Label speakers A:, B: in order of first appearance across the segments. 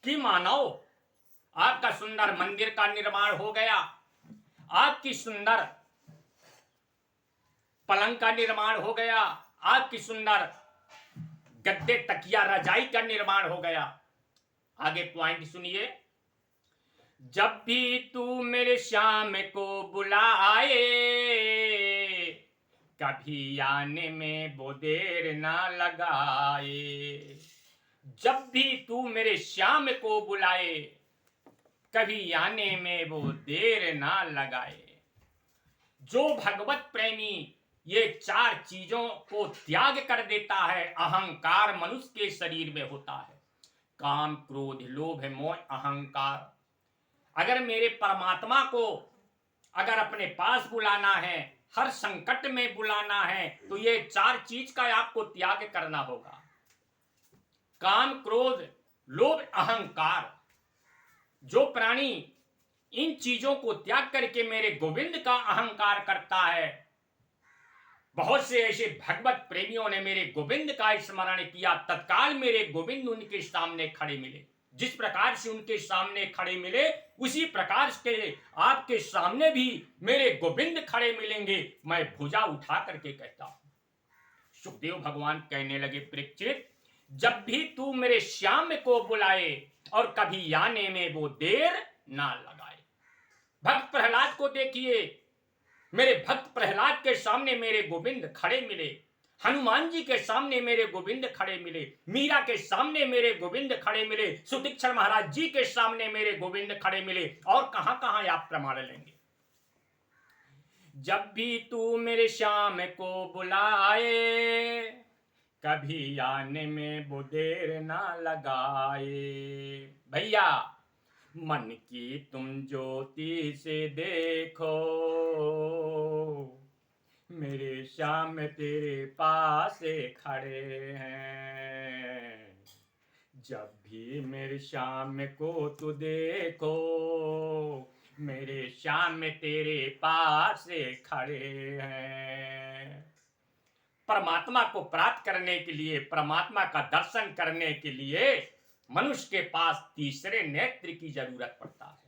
A: कि मानव आपका सुंदर मंदिर का निर्माण हो गया, आपकी सुंदर पलंग का निर्माण हो गया, आपकी सुंदर गद्दे तकिया रजाई का निर्माण हो गया। आगे पॉइंट सुनिए। जब भी तू मेरे श्याम को बुलाए, कभी आने में वो देर ना लगाए। जब भी तू मेरे श्याम को बुलाए, कभी आने में वो देर ना लगाए। जो भगवत प्रेमी ये चार चीजों को त्याग कर देता है, अहंकार मनुष्य के शरीर में होता है, काम क्रोध लोभ मोह अहंकार। अगर मेरे परमात्मा को अगर अपने पास बुलाना है, हर संकट में बुलाना है, तो ये चार चीज का आपको त्याग करना होगा। काम क्रोध लोभ अहंकार। जो प्राणी इन चीजों को त्याग करके मेरे गोविंद का अहंकार करता है, बहुत से ऐसे भगवत प्रेमियों ने मेरे गोविंद का स्मरण किया, तत्काल मेरे गोविंद उनके सामने खड़े मिले। जिस प्रकार से उनके सामने खड़े मिले, उसी प्रकार से आपके सामने भी मेरे गोविंद खड़े मिलेंगे। मैं भुजा उठा करके कहता हूं। सुखदेव भगवान कहने लगे, परीक्षित, जब भी तू मेरे श्याम को बुलाए और कभी आने में वो देर ना लगाए। भक्त प्रहलाद को देखिए, मेरे भक्त प्रहलाद के सामने मेरे गोविंद खड़े मिले, हनुमान जी के सामने मेरे गोविंद खड़े मिले, मीरा के सामने मेरे गोविंद खड़े मिले, सुदीक्षण महाराज जी के सामने मेरे गोविंद खड़े मिले, और कहां कहां आप प्रमाण लेंगे। जब भी तू मेरे श्याम को बुलाए, कभी आने में वो देर ना लगाए। भैया, मन की तुम ज्योति से देखो, मेरे श्याम तेरे पास खड़े हैं। जब भी मेरे श्याम को तू देखो, मेरे श्याम तेरे पास खड़े हैं। परमात्मा को प्राप्त करने के लिए, परमात्मा का दर्शन करने के लिए मनुष्य के पास तीसरे नेत्र की जरूरत पड़ता है।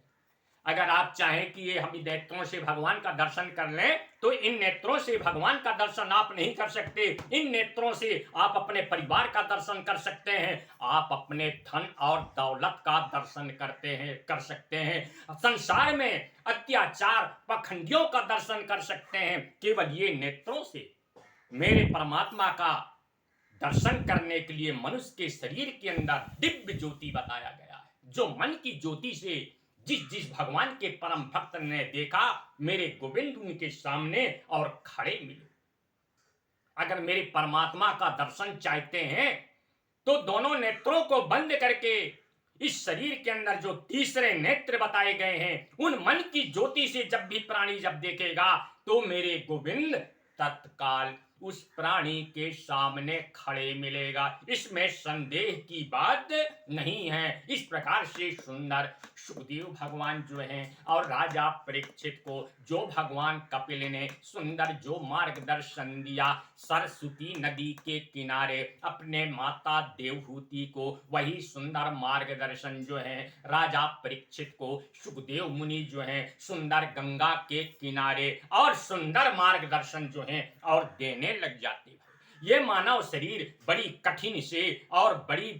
A: अगर आप चाहें कि ये हम नेत्रों से भगवान का दर्शन कर लें, तो इन नेत्रों से भगवान का दर्शन आप नहीं कर सकते। इन नेत्रों से आप अपने परिवार का दर्शन कर सकते हैं, आप अपने धन और दौलत का दर्शन कर सकते हैं। संसार में अत्याचार पखंडियों का दर्शन कर सकते हैं, केवल ये नेत्रों से। मेरे परमात्मा का दर्शन करने के लिए मनुष्य के शरीर के अंदर दिव्य ज्योति बताया गया है, जो मन की ज्योति से जिस जिस भगवान के परम भक्त ने देखा, मेरे गोविंद उनके सामने और खड़े मिले। अगर मेरे परमात्मा का दर्शन चाहते हैं, तो दोनों नेत्रों को बंद करके इस शरीर के अंदर जो तीसरे नेत्र बताए गए हैं, उन मन की ज्योति से जब भी प्राणी जब देखेगा, तो मेरे गोविंद तत्काल उस प्राणी के सामने खड़े मिलेगा। इसमें संदेह की बात नहीं है। इस प्रकार से सुंदर सुखदेव भगवान जो हैं और राजा परीक्षित को जो भगवान कपिल ने सुंदर जो मार्गदर्शन दिया, सरस्वती नदी के किनारे अपने माता देवहूति को वही सुंदर मार्गदर्शन जो है राजा परीक्षित को सुखदेव मुनि जो हैं सुंदर गंगा के किनारे और सुंदर मार्गदर्शन जो है और देने लग जाते। ये मानव शरीर बड़ी कठिन से और बड़ी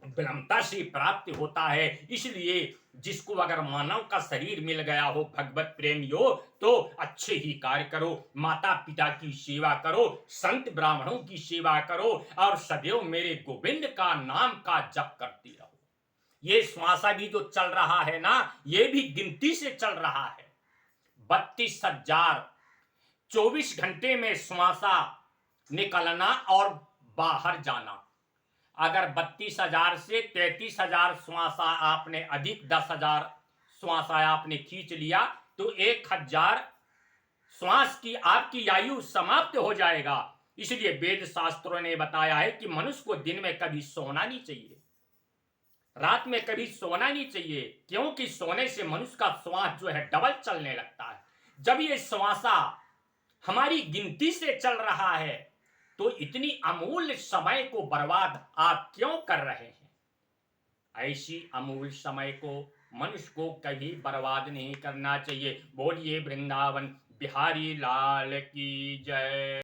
A: विलंबता से प्राप्त होता है। इसलिए जिसको अगर मानव का शरीर मिल गया हो भगवत प्रेमियों, तो अच्छे ही कार्य करो, माता पिता की सेवा करो, संत ब्राह्मणों की सेवा करो और सदैव मेरे गोविंद का नाम का जप करती रहो। ये श्वासा भी जो चल रहा है ना, ये भी गिनती से चल रहा है। 32,000 24 घंटे में श्वासा निकलना और बाहर जाना। अगर 32,000 से 33,000 श्वासा आपने अधिक 10,000 श्वासा आपने खींच लिया, तो 1,000 श्वास की आपकी आयु समाप्त हो जाएगा। इसलिए वेद शास्त्रों ने बताया है कि मनुष्य को दिन में कभी सोना नहीं चाहिए, रात में कभी सोना नहीं चाहिए, क्योंकि सोने से मनुष्य का श्वास जो है डबल चलने लगता है। जब ये श्वासा हमारी गिनती से चल रहा है, तो इतनी अमूल्य समय को बर्बाद आप क्यों कर रहे हैं? ऐसी अमूल्य समय को मनुष्य को कभी बर्बाद नहीं करना चाहिए। बोलिए वृंदावन बिहारी लाल की जय।